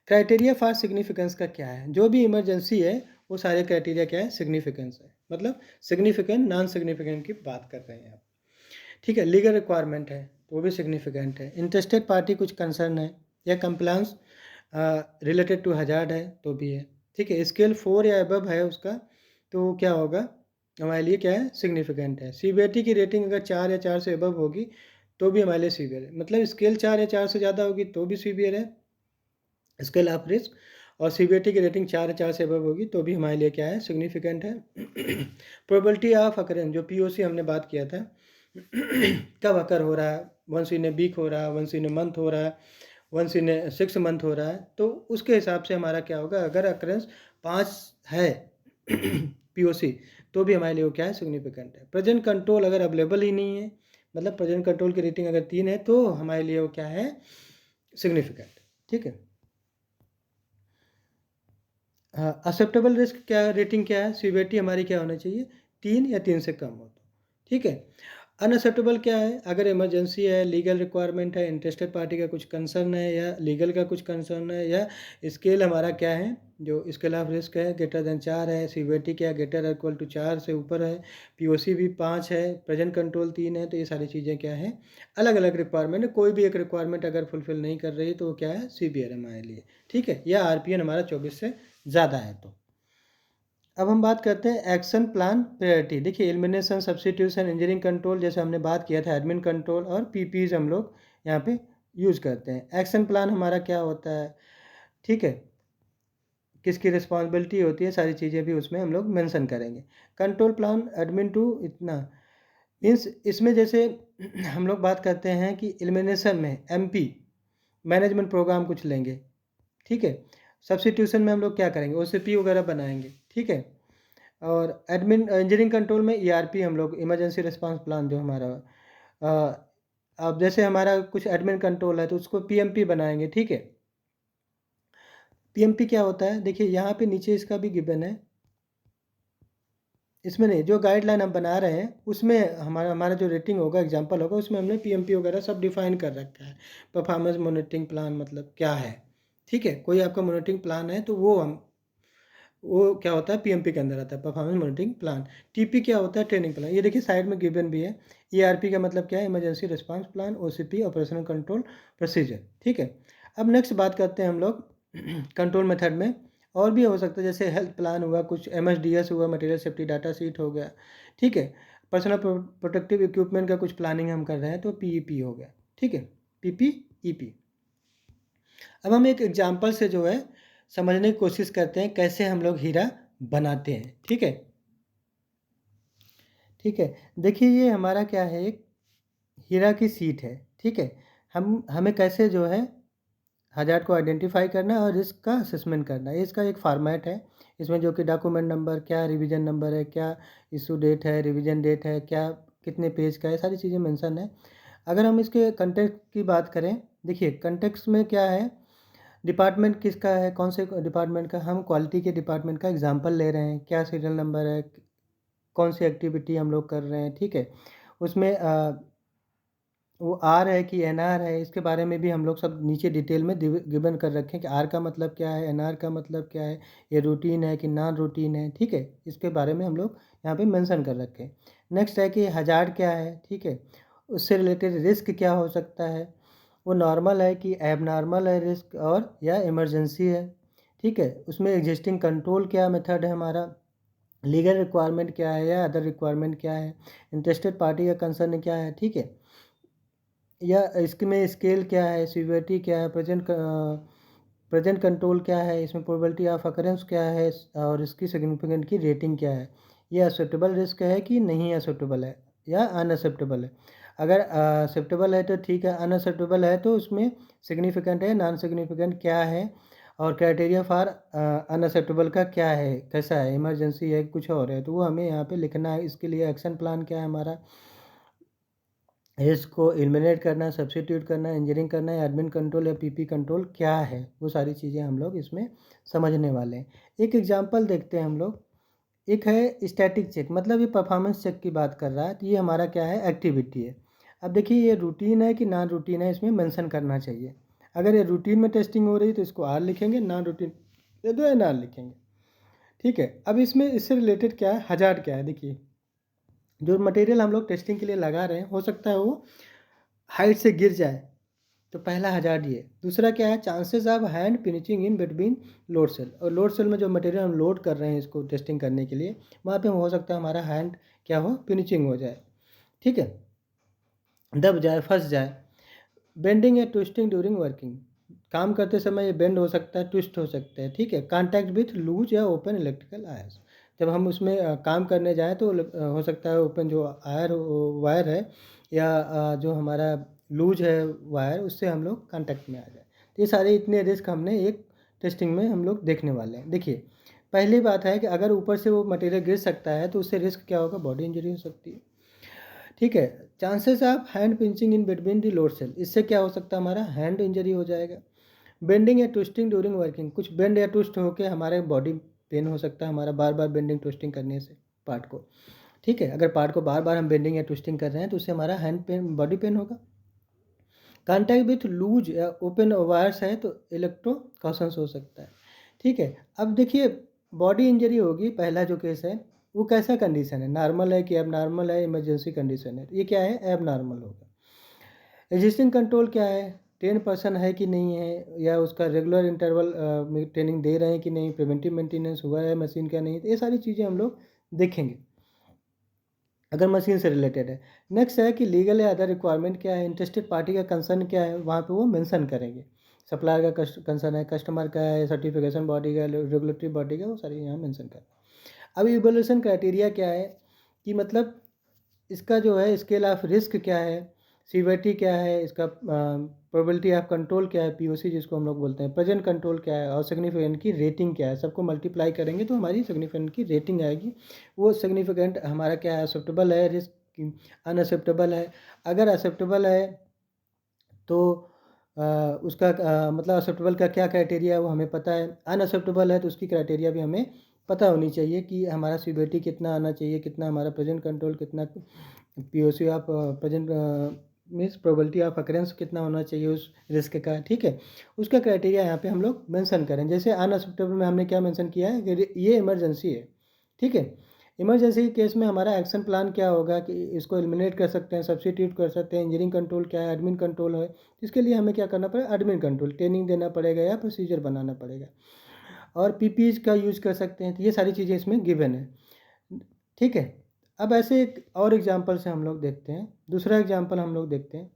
क्राइटेरिया फॉर सिग्निफिकेंस का क्या है। जो भी इमरजेंसी है वो सारे क्राइटेरिया क्या है, सिग्निफिकेंस है, मतलब सिग्निफिकेंट नॉन सिग्निफिकेंट की बात कर रहे हैं आप, ठीक है। लीगल रिक्वायरमेंट है तो वो भी सिग्निफिकेंट है। इंटरेस्टेड पार्टी कुछ कंसर्न है या कंप्लायंस रिलेटेड टू हजार्ड है तो भी है, ठीक है। स्केल 4 या अबव है उसका तो क्या होगा, हमारे लिए क्या है, सिग्निफिकेंट है। सीवियरिटी की रेटिंग अगर 4 या 4 से अबव होगी तो भी हमारे लिए सीवियर है, मतलब स्केल 4 या 4 से ज़्यादा होगी तो भी सीवियर है स्केल ऑफ रिस्क, और सीवियरिटी की रेटिंग 4 या 4 से अबव होगी तो भी हमारे लिए क्या है, सिग्निफिकेंट है। प्रोबेबिलिटी ऑफ अकरेंस, जो पीओसी हमने बात किया था, कब अकर हो रहा है, वंस इन ए वीक हो रहा है, वंस इन ए मंथ हो रहा है, वंस इन ए 6 मंथ हो रहा है, तो उसके हिसाब से हमारा क्या होगा, अगर अकरेंस 5 है पीओसी तो भी हमारे लिए वो क्या है, सिग्निफिकेंट है। प्रेजेंट कंट्रोल अगर अवेलेबल ही नहीं है, मतलब प्रेजेंट कंट्रोल की रेटिंग अगर 3 है तो हमारे लिए वो क्या है, सिग्निफिकेंट, ठीक है। हाँ, एक्सेप्टेबल रिस्क क्या रेटिंग क्या है, सीवियरिटी हमारी क्या होना चाहिए, 3 या 3 से कम हो तो, ठीक है। अनएक्सेप्टेबल क्या है, अगर इमरजेंसी है, लीगल रिक्वायरमेंट है, इंटरेस्टेड पार्टी का कुछ कंसर्न है या लीगल का कुछ कंसर्न है, या स्केल हमारा क्या है, जो स्केल ऑफ रिस्क है ग्रेटर देन 4 है, सीवियरिटी क्या ग्रेटर इक्वल टू 4 से ऊपर है, पीओसी भी 5 है, प्रेजेंट कंट्रोल 3 है, तो ये सारी चीज़ें क्या है, अलग अलग रिक्वायरमेंट है। कोई भी एक रिक्वायरमेंट अगर फुलफिल नहीं कर रही तो वो क्या है, सीवियर है हमारे लिए, ठीक है, या आरपीएन हमारा 24 से ज़्यादा है तो। अब हम बात करते हैं एक्शन प्लान प्रायोरिटी। देखिए एलिमिनेशन, सब्स्टिट्यूशन, इंजीनियरिंग कंट्रोल, जैसे हमने बात किया था एडमिन कंट्रोल और पीपीज हम लोग यहाँ पे यूज़ करते हैं। एक्शन प्लान हमारा क्या होता है, ठीक है, किसकी रिस्पॉन्सिबिलिटी होती है, सारी चीज़ें भी उसमें हम लोग मेंशन करेंगे। कंट्रोल प्लान एडमिन टू इतना मीन्स, इसमें जैसे हम लोग बात करते हैं कि एलिमिनेशन में एमपी मैनेजमेंट प्रोग्राम कुछ लेंगे, ठीक है। सब्स्टिट्यूशन में हम लोग क्या करेंगे, ओसीपी वगैरह बनाएंगे, ठीक है। और एडमिन इंजीनियरिंग कंट्रोल में ईआरपी हम लोग इमरजेंसी रिस्पांस प्लान जो हमारा, अब जैसे हमारा कुछ एडमिन कंट्रोल है तो उसको पीएमपी बनाएंगे, ठीक है। पीएमपी क्या होता है, देखिए यहाँ पे नीचे इसका भी गिवन है, इसमें नहीं, जो गाइडलाइन हम बना रहे हैं उसमें हमारा हमारा जो रेटिंग होगा, एग्जांपल होगा, उसमें हमने पीएमपी वगैरह सब डिफाइन कर रखा है। परफॉर्मेंस मॉनिटरिंग प्लान मतलब क्या है, ठीक है, कोई आपका मॉनिटरिंग प्लान है तो वो क्या होता है, पीएमपी के अंदर आता है, परफॉर्मेंस मॉनिटरिंग प्लान। टीपी क्या होता है, ट्रेनिंग प्लान। ये देखिए साइड में गिवन भी है। ईआरपी का मतलब क्या है, emergency response plan, OCP operational control procedure, ठीक है। अब नेक्स्ट बात करते हैं हम लोग कंट्रोल मेथड में, और भी हो सकता है, जैसे हेल्थ प्लान हुआ, कुछ एमएसडीएस हुआ, मटेरियल सेफ्टी डाटा शीट हो गया, ठीक है। पर्सनल प्रोटेक्टिव इक्विपमेंट का कुछ प्लानिंग हम कर रहे हैं तो पीईपी हो गया, ठीक है, पीपीईपी। अब हम एक एग्जाम्पल से जो है समझने की कोशिश करते हैं कैसे हम लोग हीरा बनाते हैं, ठीक है। ठीक है, देखिए ये हमारा क्या है, एक हीरा की सीट है, ठीक है। हमें कैसे जो है हजार्ड को आइडेंटिफाई करना है और रिस्क का असेसमेंट करना है। इसका एक फॉर्मेट है, इसमें जो कि डॉक्यूमेंट नंबर क्या, रिवीजन नंबर है क्या, इशू डेट है, रिवीजन डेट है क्या, कितने पेज का है, सारी चीज़ें मेंशन है। अगर हम इसके कंटेक्स्ट की बात करें, देखिए कंटेक्स्ट में क्या है, डिपार्टमेंट किसका है, कौन से डिपार्टमेंट का, हम क्वालिटी के डिपार्टमेंट का एग्जांपल ले रहे हैं, क्या सीरियल नंबर है, कौन सी एक्टिविटी हम लोग कर रहे हैं, ठीक है। उसमें वो आर है कि एनआर है, इसके बारे में भी हम लोग सब नीचे डिटेल में गिवन कर रखें कि आर का मतलब क्या है, एनआर का मतलब क्या है, ये रूटीन है कि नॉन रूटीन है, ठीक है। इसके बारे में हम लोग यहाँ पे मेंशन कर रखे हैं। नेक्स्ट है कि हजार्ड क्या है, ठीक है। उससे रिलेटेड रिस्क क्या हो सकता है, वो नॉर्मल है कि एबनॉर्मल है रिस्क, और या इमरजेंसी है। ठीक है, उसमें एग्जिस्टिंग कंट्रोल क्या मेथड है हमारा, लीगल रिक्वायरमेंट क्या है या अदर रिक्वायरमेंट क्या है, इंटरेस्टेड पार्टी का कंसर्न क्या है। ठीक है, या इसमें स्केल क्या है, सीवियरिटी क्या है, प्रेजेंट कंट्रोल क्या है, इसमें प्रोबेबिलिटी ऑफ अकरेंस क्या है, और इसकी सिग्निफिकेंट की रेटिंग क्या है, ये एक्सेप्टेबल रिस्क है कि नहीं एक्सेप्टेबल है या अनएक्सेप्टेबल है। अगर एक्सेप्टेबल है तो ठीक है, अनएक्सेप्टेबल है तो उसमें सिग्निफिकेंट है, नॉन सिग्निफिकेंट क्या है, और क्राइटेरिया फॉर अनएक्सेप्टेबल का क्या है, कैसा है, इमरजेंसी है कुछ और है, तो वो हमें यहाँ पे लिखना है। इसके लिए एक्शन प्लान क्या है हमारा, इसको एलिमिनेट करना है, सब्स्टिट्यूट करना है, इंजीनियरिंग करना है, एडमिन कंट्रोल या पीपी कंट्रोल क्या है, वो सारी चीज़ें हम लोग इसमें समझने वाले हैं। एक एग्जांपल देखते हैं हम लोग। एक है स्टैटिक चेक, मतलब ये परफॉर्मेंस चेक की बात कर रहा है, तो ये हमारा क्या है, एक्टिविटी है। अब देखिए ये रूटीन है कि नॉन रूटीन है, इसमें मेंशन करना चाहिए। अगर ये रूटीन में टेस्टिंग हो रही है तो इसको आर लिखेंगे, नॉन रूटीन ये दो एन आर लिखेंगे। ठीक है, अब इसमें इससे रिलेटेड क्या है, हजार्ड क्या है। देखिए जो मटेरियल हम लोग टेस्टिंग के लिए लगा रहे हैं, हो सकता है वो हाइट से गिर जाए, तो पहला हजार्ड ये। दूसरा क्या है, chances of hand pinching in between load cell, और लोड सेल में जो मटेरियल हम लोड कर रहे हैं इसको टेस्टिंग करने के लिए, वहाँ पे हो सकता है हमारा हैंड क्या हो, पिंचिंग हो जाए। ठीक है, दब जाए, फंस जाए। बेंडिंग या ट्विस्टिंग ड्यूरिंग वर्किंग, काम करते समय ये बेंड हो सकता है, ट्विस्ट हो सकता है। ठीक है, कांटेक्ट विथ लूज या ओपन इलेक्ट्रिकल आयर्स, जब हम उसमें काम करने जाएँ तो हो सकता है ओपन जो वायर है या जो हमारा लूज है वायर, उससे हम लोग कांटेक्ट में आ जाए। तो ये सारे इतने रिस्क हमने एक टेस्टिंग में हम लोग देखने वाले हैं। देखिए पहली बात है कि अगर ऊपर से वो मटेरियल गिर सकता है तो उससे रिस्क क्या होगा, बॉडी इंजरी हो सकती है। ठीक है, chances of hand pinching in between the load cell, इससे क्या हो सकता है, हमारा हैंड इंजरी हो जाएगा। बेंडिंग या ट्विस्टिंग ड्यूरिंग वर्किंग, कुछ बेंड या ट्विस्ट होकर हमारे बॉडी पेन हो सकता है, हमारा बार बार बेंडिंग ट्विस्टिंग करने से पार्ट को। ठीक है, अगर पार्ट को बार बार हम बेंडिंग या ट्विस्टिंग कर रहे हैं तो उससे हमारा हैंड पेन, बॉडी पेन होगा। कॉन्टैक्ट विथ लूज या ओपन वायर्स है तो इलेक्ट्रो कॉशंस हो सकता है। ठीक है, अब देखिए बॉडी इंजरी होगी, पहला जो केस है वो कैसा कंडीशन है, नॉर्मल है कि अब नॉर्मल है, इमरजेंसी कंडीशन है, ये क्या है, एब नॉर्मल होगा। एग्जिस्टिंग कंट्रोल क्या है, 10% है कि नहीं है, या उसका रेगुलर इंटरवल में ट्रेनिंग दे रहे हैं कि नहीं, प्रिवेंटिव मेंटेनेंस हुआ है मशीन का नहीं, तो ये सारी चीज़ें हम लोग देखेंगे अगर मशीन से रिलेटेड है। नेक्स्ट है कि लीगल या अदर रिक्वायरमेंट क्या है, इंटरेस्टेड पार्टी का कंसर्न क्या है, वहाँ पे वो मेंशन करेंगे। सप्लायर का कंसर्न है, कस्टमर का है, सर्टिफिकेशन बॉडी का, रेगुलेटरी बॉडी का, वो सारी यहाँ मेंशन कर। अब इवोल्यूशन क्राइटेरिया क्या है, कि मतलब इसका जो है स्केल ऑफ रिस्क क्या है, सीवियरिटी क्या है, इसका प्रोबेबिलिटी ऑफ कंट्रोल क्या है, पीओसी जिसको हम लोग बोलते हैं, प्रेजेंट कंट्रोल क्या है, और सिग्निफिकेंट की रेटिंग क्या है। सबको मल्टीप्लाई करेंगे तो हमारी सिग्निफिकेंट की रेटिंग आएगी। वो सिग्निफिकेंट हमारा क्या है, एक्सेप्टेबल है, रिस्क अनएक्सेप्टेबल है। अगर एक्सेप्टेबल है तो उसका मतलब एक्सेप्टेबल का क्या क्राइटेरिया है वो हमें पता है, अनएक्सेप्टेबल है तो उसकी क्राइटेरिया भी हमें पता होनी चाहिए कि हमारा सीवियरिटी कितना आना चाहिए, कितना हमारा प्रेजेंट कंट्रोल, कितना POC of present means probability of occurrence कितना होना चाहिए उस रिस्क का। ठीक है, उसका क्राइटेरिया यहाँ पे हम लोग मेंशन करें। जैसे अनएक्सेप्टेबल में हमने क्या मेंशन किया है कि ये इमरजेंसी है। ठीक है, इमरजेंसी के केस में हमारा एक्शन प्लान क्या होगा कि इसको एलिमिनेट कर सकते हैं, सब्स्टिट्यूट कर सकते हैं, इंजीनियरिंग कंट्रोल क्या है, एडमिन कंट्रोल है, इसके लिए हमें क्या करना पड़ेगा, एडमिन कंट्रोल ट्रेनिंग देना पड़ेगा या प्रोसीजर बनाना पड़ेगा, और पीपीज का यूज कर सकते हैं। तो ये सारी चीज़ें इसमें गिवन है। ठीक है, अब ऐसे एक और एग्जांपल से हम लोग देखते हैं, दूसरा एग्जांपल हम लोग देखते हैं,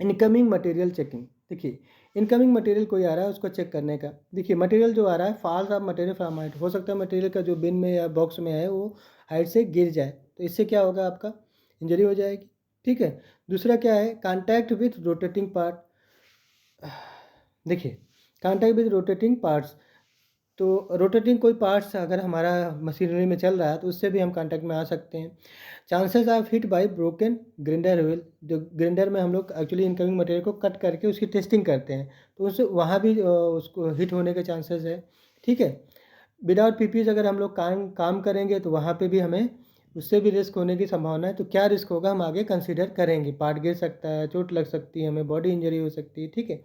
इनकमिंग मटेरियल चेकिंग। देखिए इनकमिंग मटेरियल कोई आ रहा है उसको चेक करने का। देखिए मटेरियल जो आ रहा है, falls of material from height, हो सकता है मटेरियल का जो बिन में या बॉक्स में है वो हाइट से गिर जाए, तो इससे क्या होगा, आपका इंजरी हो जाएगी। ठीक है, दूसरा क्या है, कांटेक्ट विथ रोटेटिंग पार्ट। देखिए कांटेक्ट विथ रोटेटिंग पार्ट्स, तो रोटेटिंग कोई पार्ट्स अगर हमारा मशीनरी में चल रहा है तो उससे भी हम कांटेक्ट में आ सकते हैं। Chances of hit by broken grinder wheel, जो ग्राइंडर में हम लोग एक्चुअली इनकमिंग मटेरियल को कट करके उसकी टेस्टिंग करते हैं, तो उससे वहाँ भी उसको हिट होने के चांसेस है। ठीक है, विदाउट पीपीज अगर हम लोग काम करेंगे तो वहाँ पे भी हमें उससे भी रिस्क होने की संभावना है। तो क्या रिस्क होगा हम आगे कंसीडर करेंगे, पार्ट गिर सकता है, चोट लग सकती है, हमें बॉडी इंजरी हो सकती है। ठीक है,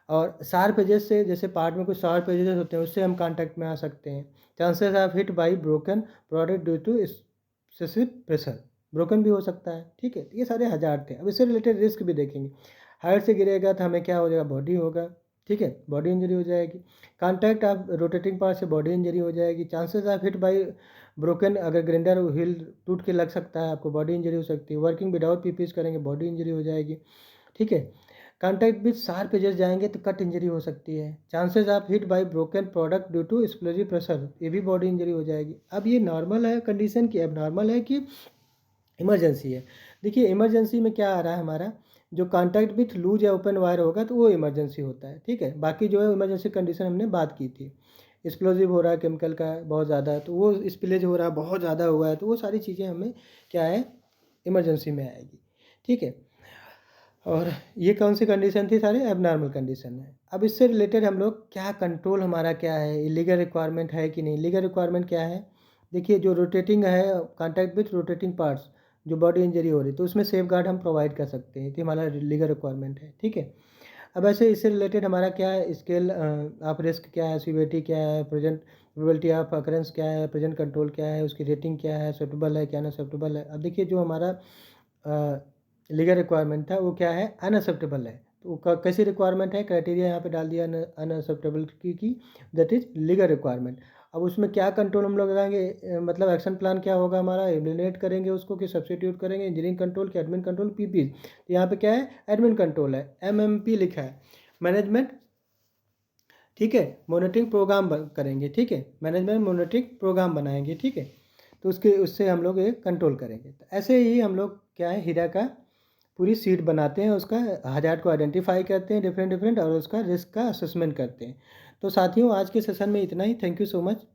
और शार्प एजेस से, जैसे पार्ट में कुछ शार्प एजेस होते हैं, उससे हम कांटेक्ट में आ सकते हैं। Chances of hit by broken product due to excessive pressure, broken भी हो सकता है, ठीक है। ये सारे हज़ार्ड थे। अब इससे रिलेटेड रिस्क भी देखेंगे। हाइट से गिरेगा तो हमें क्या हो जाएगा, बॉडी होगा, ठीक है, बॉडी इंजरी हो जाएगी। कॉन्टैक्ट ऑफ रोटेटिंग पार्ट से बॉडी इंजरी हो जाएगी। Chances of hit by broken, अगर ग्राइंडर व्हील टूट के लग सकता है आपको, बॉडी इंजरी हो सकती है। वर्किंग विदाउट पीपीज करेंगे, बॉडी इंजरी हो जाएगी, ठीक है। कॉन्टैक्ट विद शार्प एजेस जाएंगे तो कट इंजरी हो सकती है। Chances of hit by broken product due to explosive pressure, ये भी बॉडी इंजरी हो जाएगी। अब ये नॉर्मल है कंडीशन की, अब नॉर्मल है कि इमरजेंसी है। देखिए इमरजेंसी में क्या आ रहा है हमारा, जो कॉन्टैक्ट विथ लूज या ओपन वायर होगा तो वो इमरजेंसी होता है, ठीक है। बाकी जो है इमरजेंसी कंडीशन हमने बात की थी। एक्सप्लोजिव हो रहा है केमिकल का बहुत ज़्यादा, तो वो स्पिलेज हो रहा है बहुत ज़्यादा हुआ है, तो वो सारी चीज़ें हमें क्या है, इमरजेंसी में आएगी, ठीक है। और ये कौन सी कंडीशन थी, सारे एबनॉर्मल कंडीशन है। अब इससे रिलेटेड हम लोग क्या कंट्रोल हमारा क्या है, इलीगल रिक्वायरमेंट है कि नहीं। लीगल रिक्वायरमेंट क्या है, देखिए जो रोटेटिंग है, कॉन्टैक्ट विथ रोटेटिंग पार्ट्स, जो बॉडी इंजरी हो रही तो उसमें सेफ गार्ड हम प्रोवाइड कर सकते हैं, तो हमारा लीगल रिक्वायरमेंट है, ठीक है। अब ऐसे इससे रिलेटेड हमारा क्या है, स्केल ऑफ रिस्क क्या है, सीवियरिटी क्या है, प्रेजेंट प्रोबेबिलिटी ऑफ अकरेंस क्या है, प्रेजेंट कंट्रोल क्या है, उसकी रेटिंग क्या है, एक्सेप्टेबल है क्या ना एक्सेप्टेबल है। अब देखिए जो हमारा लीगल रिक्वायरमेंट था वो क्या है, अनएक्सेप्टेबल है। तो कैसी रिक्वायरमेंट है, क्राइटेरिया यहाँ पे डाल दिया अनएक्सेप्टेबल की दैट इज लीगल रिक्वायरमेंट। अब उसमें क्या कंट्रोल हम लोग लगाएंगे, मतलब एक्शन प्लान क्या होगा हमारा, इम्प्लीमेंट करेंगे उसको कि सब्स्टिट्यूट करेंगे, इंजीनियरिंग कंट्रोल कि एडमिन कंट्रोल, पीपी। तो यहाँ पे क्या है, एडमिन कंट्रोल है, एमएमपी लिखा है, मैनेजमेंट, ठीक है, मॉनिटरिंग प्रोग्राम करेंगे, ठीक है, मैनेजमेंट मॉनिटरिंग प्रोग्राम बनाएंगे, ठीक है। तो उससे हम लोग ये कंट्रोल करेंगे। तो ऐसे ही हम लोग क्या है, हीरा का पूरी सीट बनाते हैं, उसका हज़ार्ड को आइडेंटिफाई करते हैं डिफरेंट डिफरेंट, और उसका रिस्क का असेसमेंट करते हैं। तो साथियों आज के सेशन में इतना ही। Thank you so much.